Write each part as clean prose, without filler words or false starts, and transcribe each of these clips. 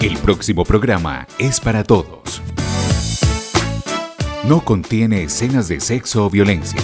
El próximo programa es para todos. No contiene escenas de sexo o violencia.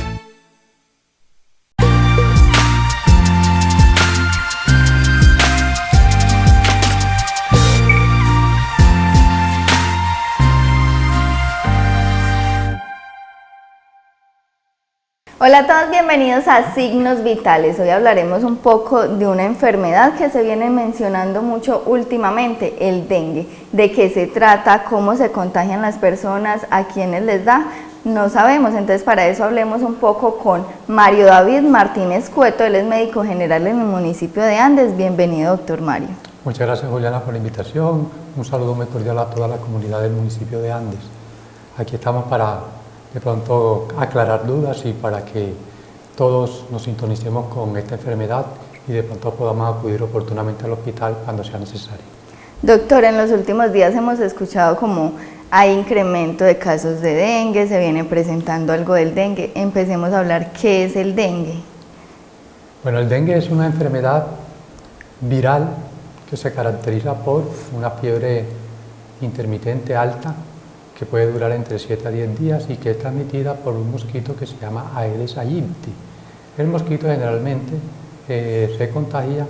Hola a todos, bienvenidos a Signos Vitales. Hoy hablaremos un poco de una enfermedad que se viene mencionando mucho últimamente, el dengue. ¿De qué se trata? ¿Cómo se contagian las personas? ¿A quiénes les da? No sabemos, entonces para eso hablemos un poco con Mario David Martínez Cueto. Él es médico general en el municipio de Andes. Bienvenido, doctor Mario. Muchas gracias, Juliana, por la invitación. Un saludo muy cordial a toda la comunidad del municipio de Andes. Aquí estamos para de pronto aclarar dudas y para que todos nos sintonicemos con esta enfermedad y de pronto podamos acudir oportunamente al hospital cuando sea necesario. Doctor, en los últimos días hemos escuchado como hay incremento de casos de dengue, se viene presentando algo del dengue. Empecemos a hablar qué es el dengue. Bueno, el dengue es una enfermedad viral que se caracteriza por una fiebre intermitente alta que puede durar entre 7 a 10 días y que es transmitida por un mosquito que se llama Aedes aegypti. El mosquito generalmente se contagia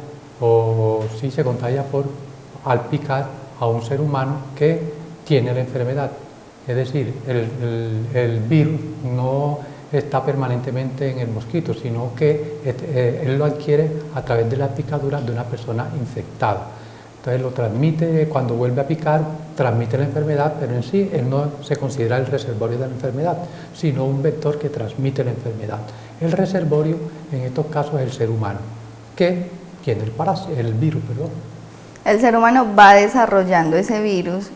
al picar a un ser humano que tiene la enfermedad. Es decir, el virus no está permanentemente en el mosquito, sino que él lo adquiere a través de la picadura de una persona infectada. Entonces lo transmite, cuando vuelve a picar, transmite la enfermedad, pero en sí él no se considera el reservorio de la enfermedad, sino un vector que transmite la enfermedad. El reservorio, en estos casos, es el ser humano, que tiene el virus. El ser humano va desarrollando ese virus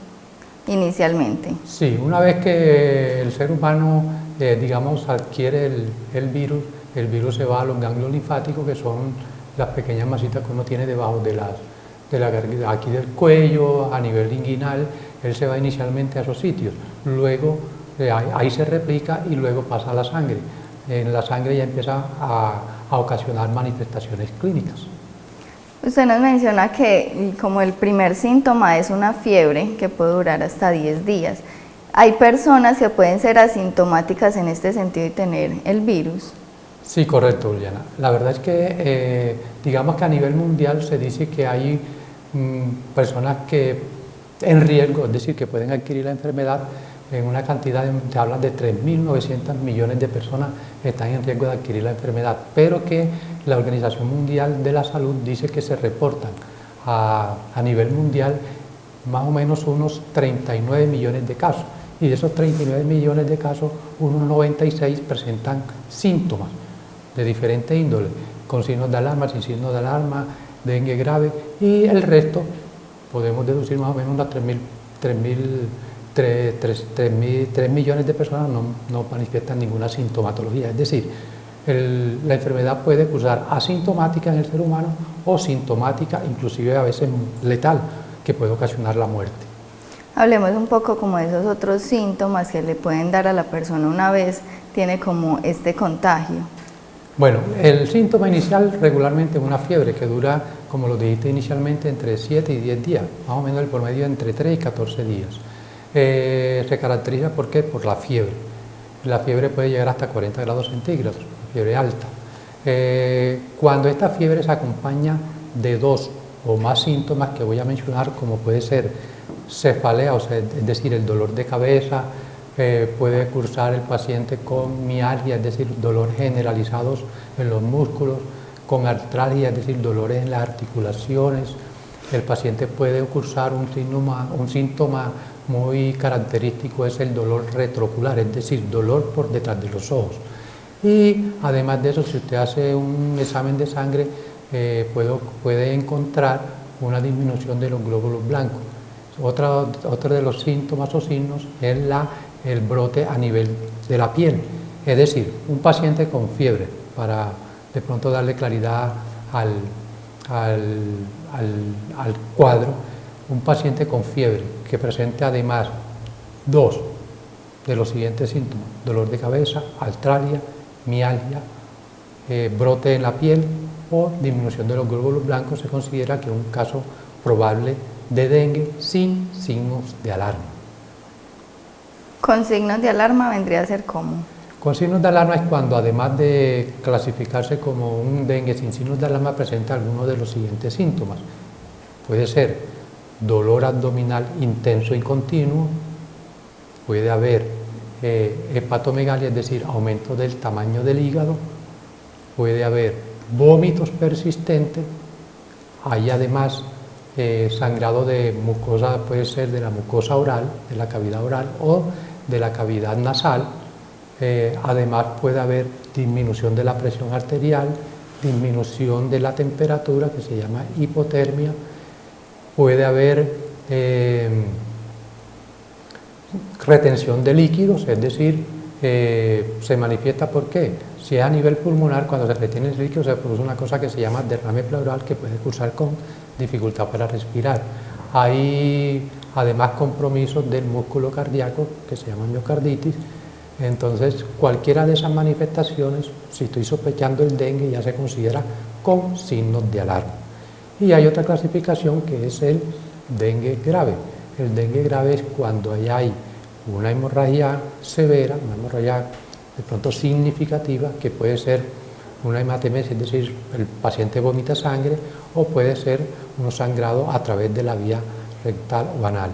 inicialmente. Sí, una vez que el ser humano, adquiere el virus se va a los ganglios linfáticos, que son las pequeñas masitas que uno tiene debajo de la garganta, aquí del cuello, a nivel inguinal. Él se va inicialmente a esos sitios, luego ahí se replica y luego pasa a la sangre. En la sangre ya empieza a ocasionar manifestaciones clínicas. Usted nos menciona que como el primer síntoma es una fiebre que puede durar hasta 10 días. ¿Hay personas que pueden ser asintomáticas en este sentido y tener el virus? Sí, correcto, Juliana. La verdad es que digamos que a nivel mundial se dice que hay personas que en riesgo, es decir, que pueden adquirir la enfermedad en una cantidad, se habla de 3.900 millones de personas que están en riesgo de adquirir la enfermedad, pero que la Organización Mundial de la Salud dice que se reportan a nivel mundial más o menos unos 39 millones de casos, y de esos 39 millones de casos, unos 96 presentan síntomas de diferente índole, con signos de alarma, sin signos de alarma, dengue grave, y el resto podemos deducir más o menos unas 3 millones de personas no manifiestan ninguna sintomatología. Es decir, la enfermedad puede cursar asintomática en el ser humano o sintomática, inclusive a veces letal, que puede ocasionar la muerte. Hablemos un poco como de esos otros síntomas que le pueden dar a la persona una vez tiene como este contagio. Bueno, el síntoma inicial regularmente es una fiebre que dura, como lo dijiste inicialmente, entre 7 y 10 días, más o menos el promedio entre 3 y 14 días. Se caracteriza ¿por qué? Por la fiebre. La fiebre puede llegar hasta 40 grados centígrados, fiebre alta. Cuando esta fiebre se acompaña de 2 o más síntomas que voy a mencionar, como puede ser cefalea, es decir, el dolor de cabeza, puede cursar el paciente con mialgia, es decir, dolor generalizados en los músculos, con artralgia, es decir, dolores en las articulaciones. El paciente puede cursar un síntoma muy característico, es el dolor retroocular, es decir, dolor por detrás de los ojos. Y además de eso, si usted hace un examen de sangre, puede encontrar una disminución de los glóbulos blancos. Otro de los síntomas o signos es el brote a nivel de la piel, es decir, un paciente con fiebre, para de pronto darle claridad al cuadro, un paciente con fiebre que presente además 2 de los siguientes síntomas: dolor de cabeza, artralgia, mialgia, brote en la piel o disminución de los glóbulos blancos, se considera que es un caso probable de dengue sin signos de alarma. Con signos de alarma vendría a ser como. Con signos de alarma es cuando, además de clasificarse como un dengue sin signos de alarma, presenta alguno de los siguientes síntomas. Puede ser dolor abdominal intenso y continuo, puede haber hepatomegalia, es decir, aumento del tamaño del hígado, puede haber vómitos persistentes, hay además sangrado de mucosa, puede ser de la mucosa oral, de la cavidad oral o de la cavidad nasal. Además puede haber disminución de la presión arterial, disminución de la temperatura, que se llama hipotermia, puede haber retención de líquidos, es decir, se manifiesta ¿por qué? Si es a nivel pulmonar, cuando se retiene el líquido se produce una cosa que se llama derrame pleural, que puede cursar con dificultad para respirar. Hay además compromisos del músculo cardíaco, que se llama miocarditis. Entonces, cualquiera de esas manifestaciones, si estoy sospechando el dengue, ya se considera con signos de alarma. Y hay otra clasificación que es el dengue grave. El dengue grave es cuando hay una hemorragia severa, una hemorragia de pronto significativa, que puede ser una hematemesis, es decir, el paciente vomita sangre, o puede ser un sangrado a través de la vía rectal o anal.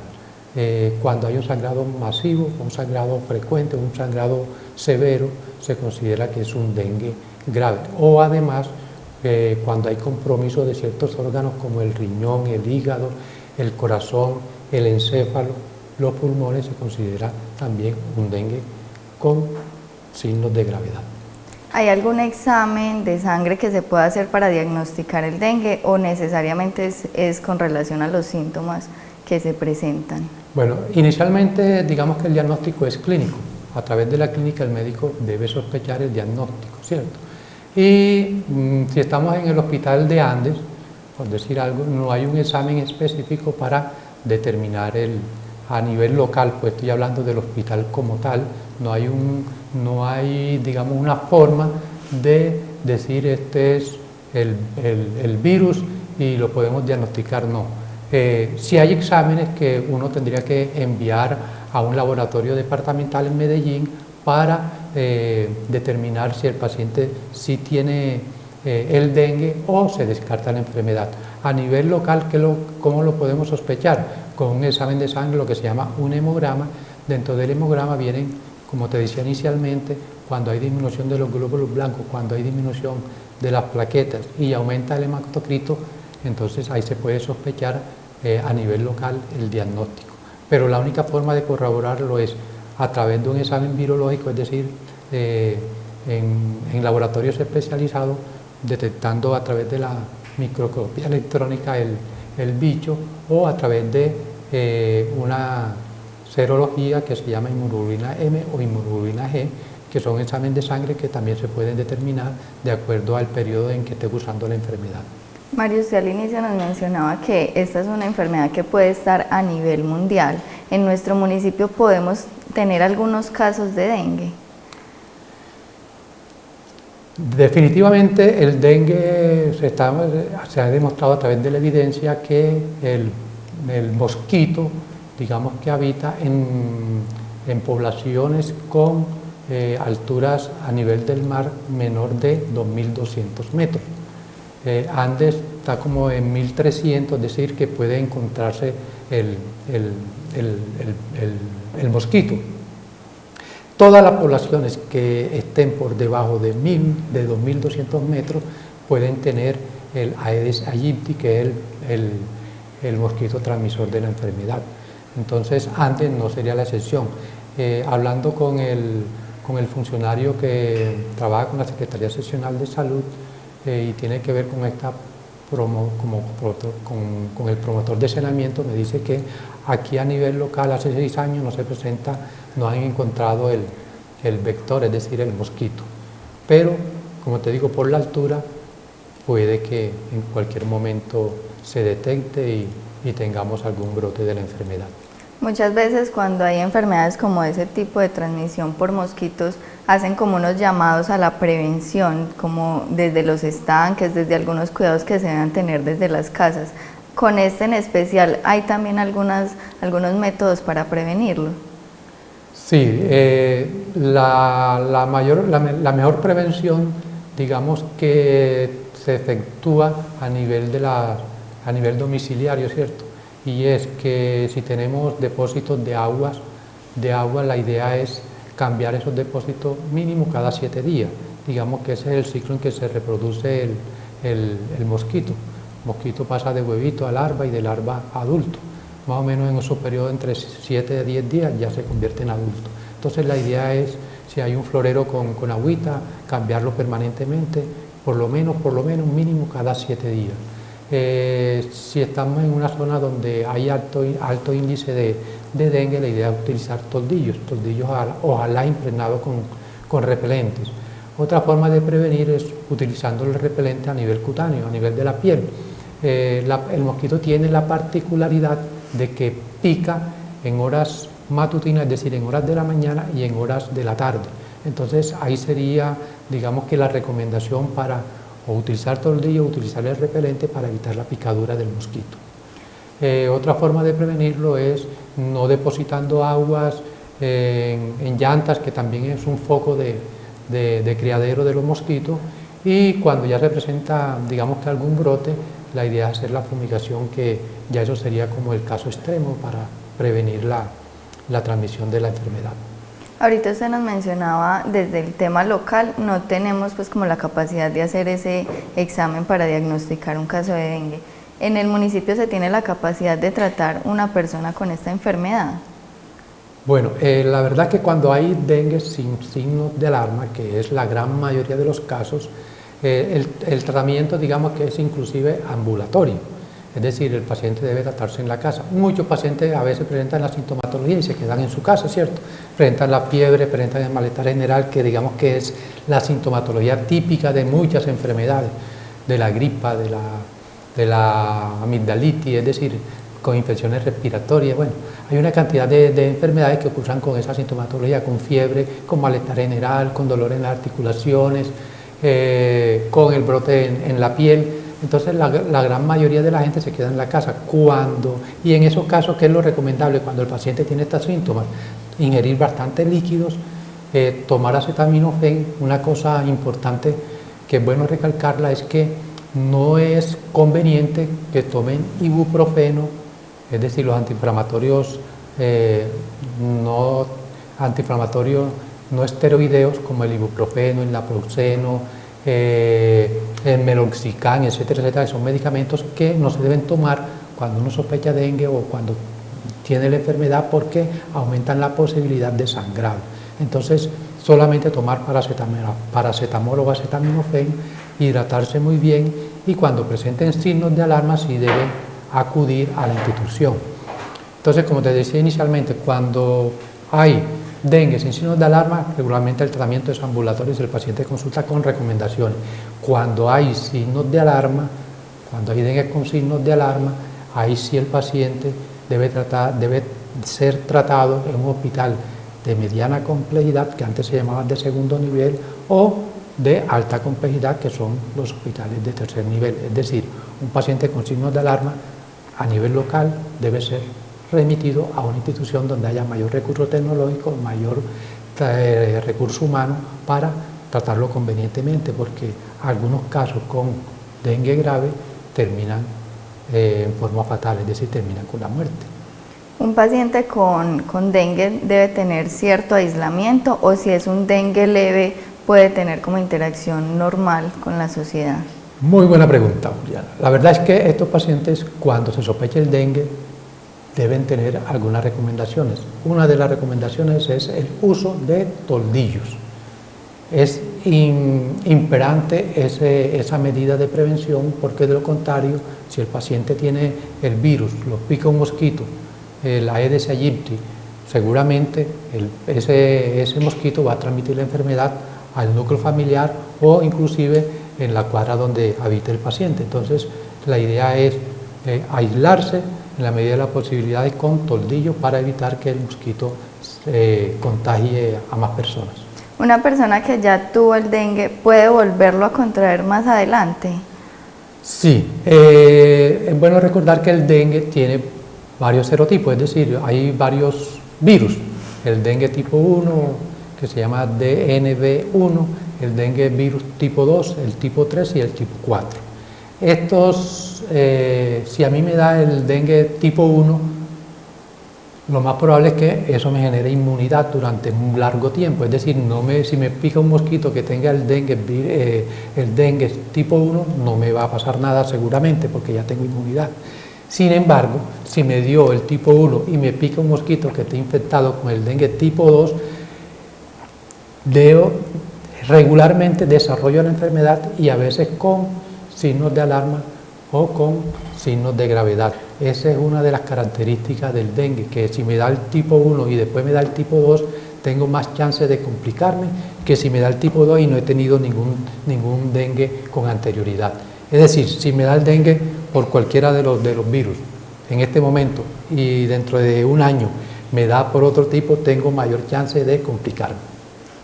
Cuando hay un sangrado masivo, un sangrado frecuente, un sangrado severo, se considera que es un dengue grave. O además, cuando hay compromiso de ciertos órganos como el riñón, el hígado, el corazón, el encéfalo, los pulmones, se considera también un dengue con signos de gravedad. ¿Hay algún examen de sangre que se pueda hacer para diagnosticar el dengue o necesariamente es con relación a los síntomas que se presentan? Bueno, inicialmente digamos que el diagnóstico es clínico. A través de la clínica el médico debe sospechar el diagnóstico, ¿cierto? Y si estamos en el hospital de Andes, por decir algo, no hay un examen específico para determinar a nivel local, pues estoy hablando del hospital como tal, no hay digamos una forma de decir este es el virus y lo podemos diagnosticar, no. Si hay exámenes que uno tendría que enviar a un laboratorio departamental en Medellín para determinar si el paciente sí tiene el dengue o se descarta la enfermedad. A nivel local, ¿cómo lo podemos sospechar? Con un examen de sangre, lo que se llama un hemograma. Dentro del hemograma vienen, como te decía inicialmente, cuando hay disminución de los glóbulos blancos, cuando hay disminución de las plaquetas y aumenta el hematocrito, entonces ahí se puede sospechar a nivel local el diagnóstico. Pero la única forma de corroborarlo es a través de un examen virológico, es decir, en laboratorios especializados, detectando a través de la microscopía electrónica el bicho, o a través de una serología que se llama inmunoglobulina M o inmunoglobulina G, que son exámenes de sangre que también se pueden determinar de acuerdo al periodo en que esté cursando la enfermedad. Mario, usted al inicio nos mencionaba que esta es una enfermedad que puede estar a nivel mundial. ¿En nuestro municipio podemos tener algunos casos de dengue? Definitivamente el dengue se ha demostrado a través de la evidencia que el mosquito, digamos que habita en poblaciones con alturas a nivel del mar menor de 2.200 metros. Andes está como en 1.300, es decir, que puede encontrarse el mosquito. Todas las poblaciones que estén por debajo de 2.200 metros pueden tener el Aedes aegypti, que es el mosquito transmisor de la enfermedad. Entonces, Andes no sería la excepción. Hablando con el funcionario que trabaja con la Secretaría Seccional de Salud, y tiene que ver con con el promotor de saneamiento, me dice que aquí a nivel local hace 6 años no han encontrado el vector, es decir, el mosquito. Pero, como te digo, por la altura puede que en cualquier momento se detecte y tengamos algún brote de la enfermedad. Muchas veces cuando hay enfermedades como ese tipo de transmisión por mosquitos, hacen como unos llamados a la prevención, como desde los estanques, desde algunos cuidados que se deben tener desde las casas. con este en especial, ¿hay también algunos métodos para prevenirlo? Sí, la mejor prevención, digamos que se efectúa a nivel domiciliario, ¿cierto? Y es que si tenemos depósitos de agua, la idea es cambiar esos depósitos mínimo cada 7 días. Digamos que ese es el ciclo en que se reproduce el mosquito. El mosquito pasa de huevito a larva y de larva a adulto. Más o menos en esos periodos entre 7 a 10 días ya se convierte en adulto. Entonces la idea es, si hay un florero con agüita, cambiarlo permanentemente, por lo menos mínimo cada 7 días. Si estamos en una zona donde hay alto índice de dengue, la idea es utilizar toldillos ojalá impregnados con repelentes. Otra forma de prevenir es utilizando el repelente a nivel cutáneo, a nivel de la piel. El mosquito tiene la particularidad de que pica en horas matutinas, es decir, en horas de la mañana y en horas de la tarde. Entonces ahí sería, digamos que la recomendación para o utilizar toldillo o utilizar el repelente para evitar la picadura del mosquito. Otra forma de prevenirlo es no depositando aguas en llantas, que también es un foco de criadero de los mosquitos, y cuando ya se presenta, digamos que algún brote, la idea es hacer la fumigación, que ya eso sería como el caso extremo para prevenir la transmisión de la enfermedad. Ahorita usted nos mencionaba desde el tema local, no tenemos pues como la capacidad de hacer ese examen para diagnosticar un caso de dengue. ¿En el municipio se tiene la capacidad de tratar una persona con esta enfermedad? Bueno, la verdad que cuando hay dengue sin signos de alarma, que es la gran mayoría de los casos, el tratamiento, digamos que es inclusive ambulatorio. Es decir, el paciente debe tratarse en la casa. Muchos pacientes a veces presentan la sintomatología y se quedan en su casa, ¿cierto? Presentan la fiebre, presentan el malestar general, que digamos que es la sintomatología típica de muchas enfermedades, de la gripa, de la amigdalitis, es decir, con infecciones respiratorias. Bueno, hay una cantidad de enfermedades que ocurren con esa sintomatología, con fiebre, con malestar general, con dolor en las articulaciones, con el brote en la piel. Entonces la gran mayoría de la gente se queda en la casa. Y en esos casos, ¿qué es lo recomendable? Cuando el paciente tiene estos síntomas, ingerir bastantes líquidos, tomar acetaminofén. Una cosa importante que es bueno recalcarla es que no es conveniente que tomen ibuprofeno, es decir, los antiinflamatorios no esteroideos como el ibuprofeno, el naproxeno, el meloxicam, etcétera, etcétera, son medicamentos que no se deben tomar cuando uno sospecha dengue o cuando tiene la enfermedad, porque aumentan la posibilidad de sangrado. Entonces, solamente tomar paracetamol o acetaminofén, hidratarse muy bien, y cuando presenten signos de alarma sí deben acudir a la institución. Entonces, como te decía inicialmente, cuando hay dengue sin signos de alarma, regularmente el tratamiento es ambulatorio y el paciente consulta con recomendaciones. Cuando hay signos de alarma, cuando hay dengue con signos de alarma, ahí sí el paciente debe ser tratado en un hospital de mediana complejidad, que antes se llamaban de segundo nivel, o de alta complejidad, que son los hospitales de tercer nivel. Es decir, un paciente con signos de alarma a nivel local debe ser remitido a una institución donde haya mayor recurso tecnológico, mayor recurso humano para tratarlo convenientemente, porque algunos casos con dengue grave terminan en forma fatal, es decir, terminan con la muerte. ¿Un paciente con dengue debe tener cierto aislamiento, o si es un dengue leve puede tener como interacción normal con la sociedad? Muy buena pregunta, Juliana. La verdad es que estos pacientes, cuando se sospecha el dengue, deben tener algunas recomendaciones. Una de las recomendaciones es el uso de toldillos. Es imperante esa medida de prevención, porque de lo contrario, si el paciente tiene el virus, lo pica un mosquito, la Aedes aegypti, seguramente ese mosquito va a transmitir la enfermedad al núcleo familiar o inclusive en la cuadra donde habita el paciente. Entonces, la idea es aislarse en la medida de las posibilidades con toldillo para evitar que el mosquito contagie a más personas. ¿Una persona que ya tuvo el dengue puede volverlo a contraer más adelante? Sí, es bueno recordar que el dengue tiene varios serotipos, es decir, hay varios virus. El dengue tipo 1, que se llama DNB1, el dengue virus tipo 2, el tipo 3 y el tipo 4. Estos, si a mí me da el dengue tipo 1, lo más probable es que eso me genere inmunidad durante un largo tiempo, es decir, si me pica un mosquito que tenga el dengue tipo 1, no me va a pasar nada seguramente porque ya tengo inmunidad. Sin embargo, si me dio el tipo 1 y me pica un mosquito que esté infectado con el dengue tipo 2, regularmente desarrollo la enfermedad y a veces con signos de alarma o con signos de gravedad. Esa es una de las características del dengue, que si me da el tipo 1 y después me da el tipo 2, tengo más chances de complicarme que si me da el tipo 2 y no he tenido ningún dengue con anterioridad. Es decir, si me da el dengue por cualquiera de los virus en este momento y dentro de un año me da por otro tipo, tengo mayor chance de complicarme.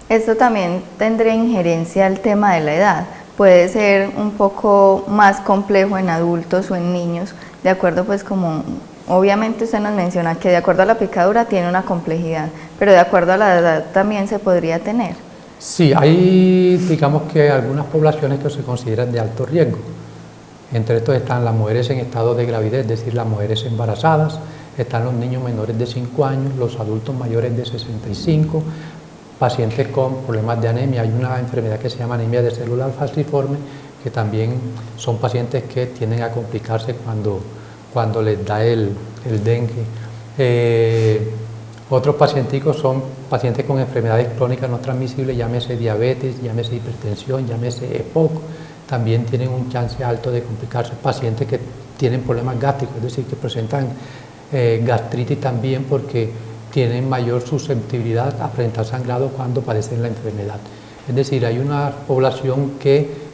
Esto también tendría injerencia al tema de la edad. Puede ser un poco más complejo en adultos o en niños, de acuerdo pues como, obviamente usted nos menciona que de acuerdo a la picadura tiene una complejidad, pero de acuerdo a la edad también se podría tener. Sí, hay digamos que algunas poblaciones que se consideran de alto riesgo. Entre estos están las mujeres en estado de gravidez, es decir, las mujeres embarazadas, están los niños menores de 5 años, los adultos mayores de 65, pacientes con problemas de anemia. Hay una enfermedad que se llama anemia de célula falciforme, que también son pacientes que tienden a complicarse cuando les da el dengue. Otros pacienticos son pacientes con enfermedades crónicas no transmisibles, llámese diabetes, llámese hipertensión, llámese EPOC, también tienen un chance alto de complicarse. Pacientes que tienen problemas gástricos, es decir, que presentan gastritis también porque tienen mayor susceptibilidad a presentar sangrado cuando padecen la enfermedad. Es decir, hay una población que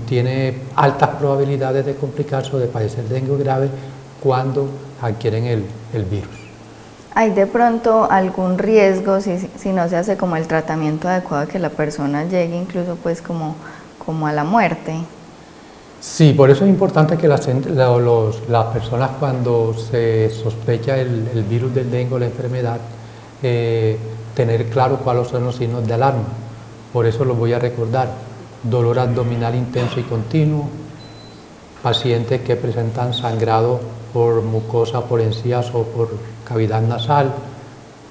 tiene altas probabilidades de complicarse o de padecer dengue grave cuando adquieren el virus. ¿Hay de pronto algún riesgo si no se hace como el tratamiento adecuado que la persona llegue incluso pues como a la muerte? Sí, por eso es importante que las personas cuando se sospecha el virus del dengue o la enfermedad, tener claro cuáles son los signos de alarma. Por eso los voy a recordar: dolor abdominal intenso y continuo, pacientes que presentan sangrado por mucosa, por encías o por cavidad nasal,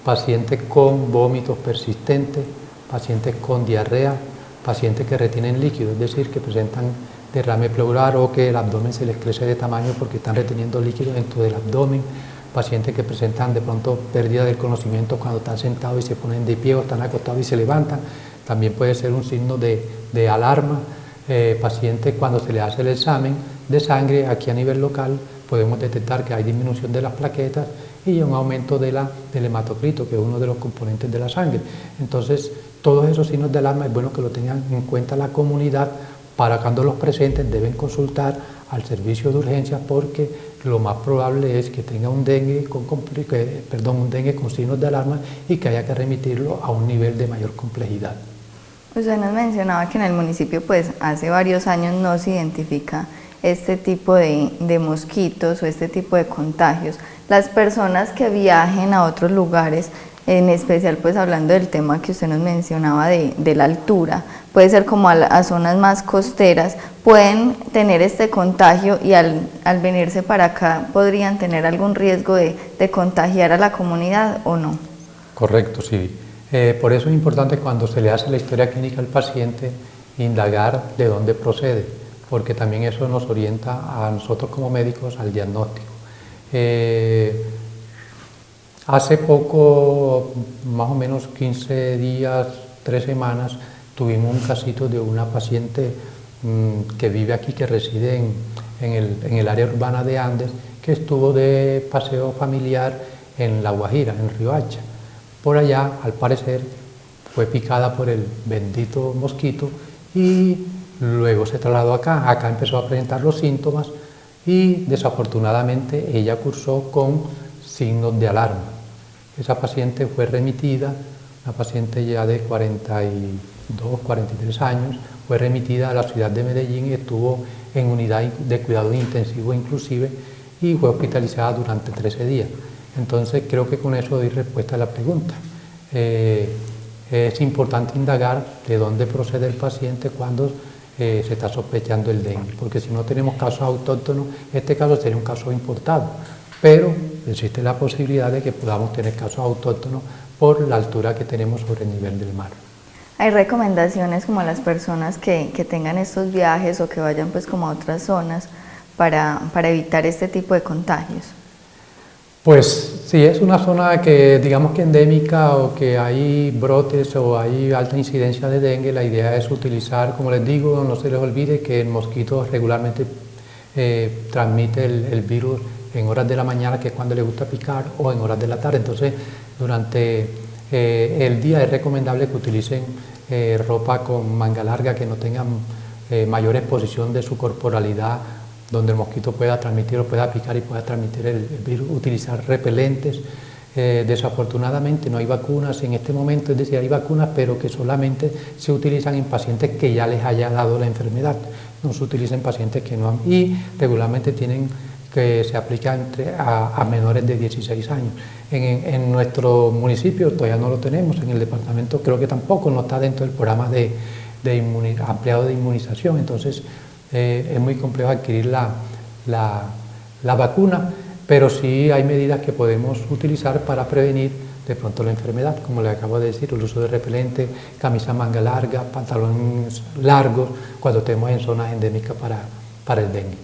pacientes con vómitos persistentes, pacientes con diarrea, pacientes que retienen líquido, es decir, que presentan derrame pleural o que el abdomen se les crece de tamaño porque están reteniendo líquido dentro del abdomen, pacientes que presentan de pronto pérdida del conocimiento cuando están sentados y se ponen de pie o están acostados y se levantan, también puede ser un signo de alarma. Pacientes cuando se les hace el examen de sangre, aquí a nivel local podemos detectar que hay disminución de las plaquetas y un aumento del hematocrito, que es uno de los componentes de la sangre. Entonces, todos esos signos de alarma es bueno que lo tengan en cuenta la comunidad para cuando los presenten deben consultar al servicio de urgencias porque lo más probable es que tenga un dengue con signos de alarma y que haya que remitirlo a un nivel de mayor complejidad. Usted nos mencionaba que en el municipio pues hace varios años no se identifica este tipo de mosquitos o este tipo de contagios. Las personas que viajen a otros lugares, en especial pues hablando del tema que usted nos mencionaba de la altura, puede ser como a zonas más costeras, pueden tener este contagio y al venirse para acá podrían tener algún riesgo de contagiar a la comunidad o no. Correcto, sí. Por eso es importante cuando se le hace la historia clínica al paciente indagar de dónde procede, porque también eso nos orienta a nosotros como médicos al diagnóstico. Hace poco, más o menos 15 días, 3 semanas, tuvimos un casito de una paciente que vive aquí, que reside en el área urbana de Andes, que estuvo de paseo familiar en La Guajira, en Riohacha. Por allá, al parecer, fue picada por el bendito mosquito y luego se trasladó acá. Acá empezó a presentar los síntomas y desafortunadamente ella cursó con signos de alarma. Esa paciente fue remitida, una paciente ya de 42, 43 años, fue remitida a la ciudad de Medellín y estuvo en unidad de cuidado intensivo inclusive y fue hospitalizada durante 13 días. Entonces creo que con eso doy respuesta a la pregunta. Es importante indagar de dónde procede el paciente cuando se está sospechando el dengue, porque si no tenemos casos autóctonos, este caso sería un caso importado, pero existe la posibilidad de que podamos tener casos autóctonos por la altura que tenemos sobre el nivel del mar. ¿Hay recomendaciones como a las personas que tengan estos viajes o que vayan pues como a otras zonas para evitar este tipo de contagios? Pues si es una zona que digamos que endémica o que hay brotes o hay alta incidencia de dengue, la idea es utilizar, como les digo, no se les olvide que el mosquito regularmente transmite el virus en horas de la mañana, que es cuando le gusta picar, o en horas de la tarde. Entonces, durante el día es recomendable que utilicen ropa con manga larga, que no tengan mayor exposición de su corporalidad, donde el mosquito pueda transmitir o pueda picar y pueda transmitir el virus, utilizar repelentes. Desafortunadamente no hay vacunas en este momento, es decir, hay vacunas pero que solamente se utilizan en pacientes que ya les haya dado la enfermedad, no se utilizan en pacientes que no han, y regularmente se aplica a menores de 16 años. En nuestro municipio todavía no lo tenemos, en el departamento creo que tampoco, no está dentro del programa ampliado de inmunización, entonces es muy complejo adquirir la vacuna, pero sí hay medidas que podemos utilizar para prevenir de pronto la enfermedad, como le acabo de decir, el uso de repelente, camisa manga larga, pantalones largos, cuando estemos en zonas endémicas para el dengue.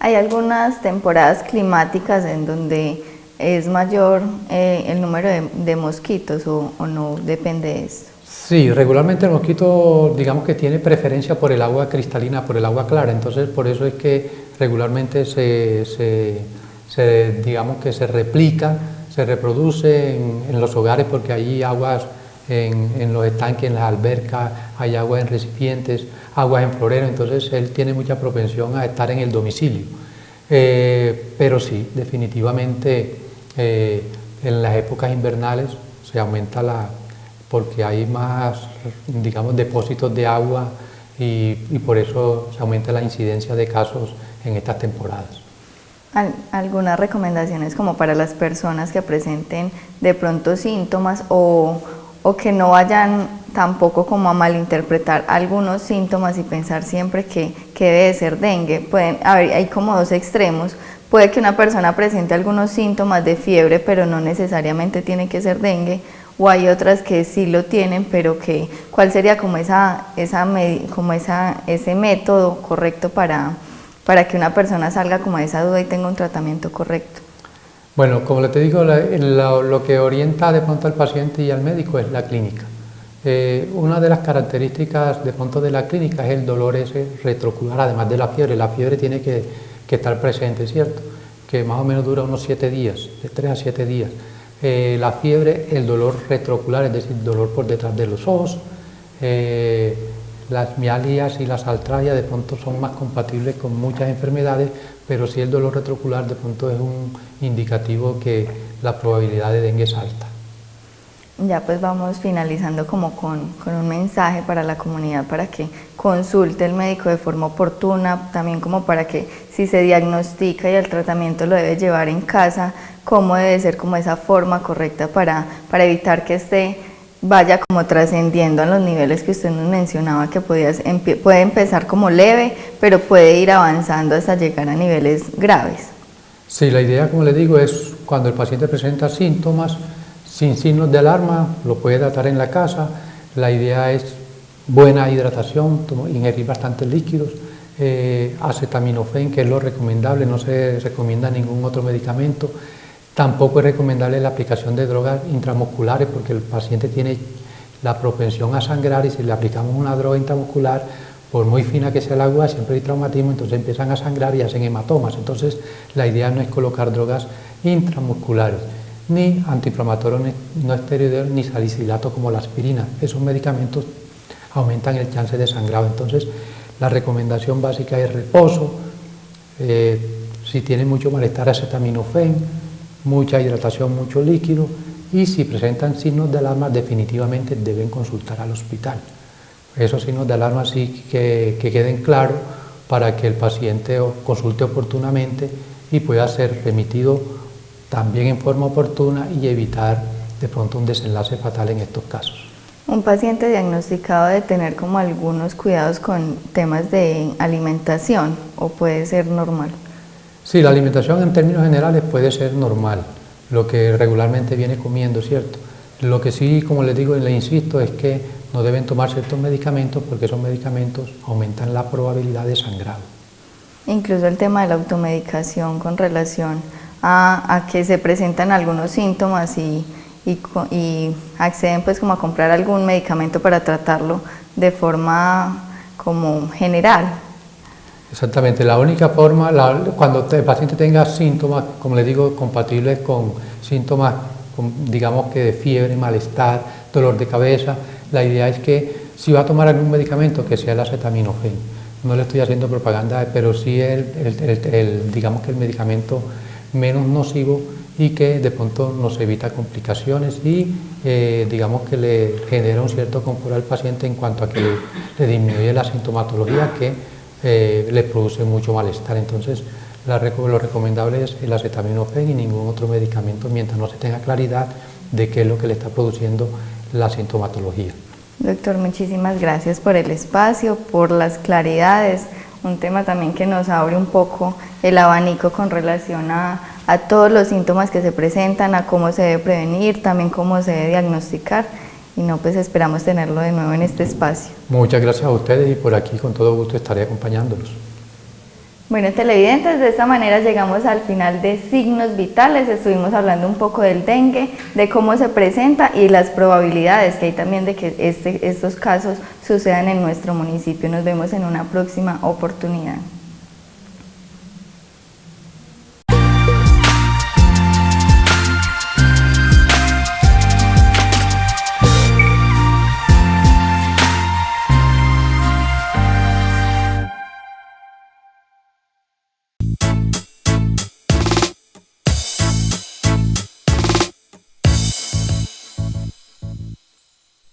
¿Hay algunas temporadas climáticas en donde es mayor el número de mosquitos o no depende de esto? Sí, regularmente el mosquito, digamos que tiene preferencia por el agua cristalina, por el agua clara, entonces por eso es que regularmente digamos que se replica, se reproduce en los hogares, porque hay aguas en los estanques, en las albercas, hay agua en recipientes, aguas en floreros, entonces él tiene mucha propensión a estar en el domicilio. Pero sí, definitivamente en las épocas invernales se aumenta porque hay más, digamos, depósitos de agua y por eso se aumenta la incidencia de casos en estas temporadas. ¿Algunas recomendaciones como para las personas que presenten de pronto síntomas o que no vayan tampoco como a malinterpretar algunos síntomas y pensar siempre que debe de ser dengue? Hay como dos extremos. Puede que una persona presente algunos síntomas de fiebre, pero no necesariamente tiene que ser dengue, o hay otras que sí lo tienen, pero ¿cuál sería como ese método correcto para que una persona salga como de esa duda y tenga un tratamiento correcto? Bueno, como te digo, lo que orienta de pronto al paciente y al médico es la clínica. Una de las características de pronto de la clínica es el dolor ese retrocular, además de la fiebre. La fiebre tiene que estar presente, ¿cierto? Que más o menos dura unos 7 días, de 3 a 7 días. La fiebre, el dolor retrocular, es decir, dolor por detrás de los ojos, las mialgias y las artralgias de pronto son más compatibles con muchas enfermedades, pero sí el dolor retrocular de pronto es un indicativo que la probabilidad de dengue es alta. Ya pues vamos finalizando como con un mensaje para la comunidad para que consulte al médico de forma oportuna, también como para que si se diagnostica y el tratamiento lo debe llevar en casa, cómo debe ser como esa forma correcta para evitar que vaya como trascendiendo a los niveles que usted nos mencionaba, que puede empezar como leve, pero puede ir avanzando hasta llegar a niveles graves. Sí, la idea, como le digo, es cuando el paciente presenta síntomas, sin signos de alarma, lo puede tratar en la casa. La idea es buena hidratación, ingerir bastantes líquidos, acetaminofén, que es lo recomendable, no se recomienda ningún otro medicamento. Tampoco es recomendable la aplicación de drogas intramusculares porque el paciente tiene la propensión a sangrar y si le aplicamos una droga intramuscular, por muy fina que sea el agua, siempre hay traumatismo, entonces empiezan a sangrar y hacen hematomas. Entonces la idea no es colocar drogas intramusculares, ni antiinflamatorios no esteroideos, ni salicilato como la aspirina. Esos medicamentos aumentan el chance de sangrado. Entonces la recomendación básica es reposo, si tiene mucho malestar, acetaminofén, mucha hidratación, mucho líquido, y si presentan signos de alarma definitivamente deben consultar al hospital. Esos signos de alarma sí que queden claros para que el paciente consulte oportunamente y pueda ser remitido también en forma oportuna y evitar de pronto un desenlace fatal en estos casos. Un paciente diagnosticado debe tener como algunos cuidados con temas de alimentación, o puede ser normal. Sí, la alimentación en términos generales puede ser normal, lo que regularmente viene comiendo, ¿cierto? Lo que sí, como les digo y le insisto, es que no deben tomar ciertos medicamentos porque esos medicamentos aumentan la probabilidad de sangrado. Incluso el tema de la automedicación con relación a que se presentan algunos síntomas y acceden pues como a comprar algún medicamento para tratarlo de forma como general. Exactamente, la única forma, cuando el paciente tenga síntomas, como les digo, compatibles con síntomas, digamos que de fiebre, malestar, dolor de cabeza, la idea es que si va a tomar algún medicamento que sea el acetaminofén. No le estoy haciendo propaganda, pero sí digamos que el medicamento menos nocivo y que de pronto nos evita complicaciones y digamos que le genera un cierto confort al paciente en cuanto a que le disminuye la sintomatología que le produce mucho malestar. Entonces lo recomendable es el acetaminofén y ningún otro medicamento mientras no se tenga claridad de qué es lo que le está produciendo la sintomatología. Doctor, muchísimas gracias por el espacio, por las claridades, un tema también que nos abre un poco el abanico con relación a todos los síntomas que se presentan, a cómo se debe prevenir, también cómo se debe diagnosticar, y no, pues esperamos tenerlo de nuevo en este espacio. Muchas gracias a ustedes y por aquí con todo gusto estaré acompañándolos. Bueno, televidentes, de esta manera llegamos al final de Signos Vitales. Estuvimos hablando un poco del dengue, de cómo se presenta y las probabilidades que hay también de que estos casos sucedan en nuestro municipio. Nos vemos en una próxima oportunidad.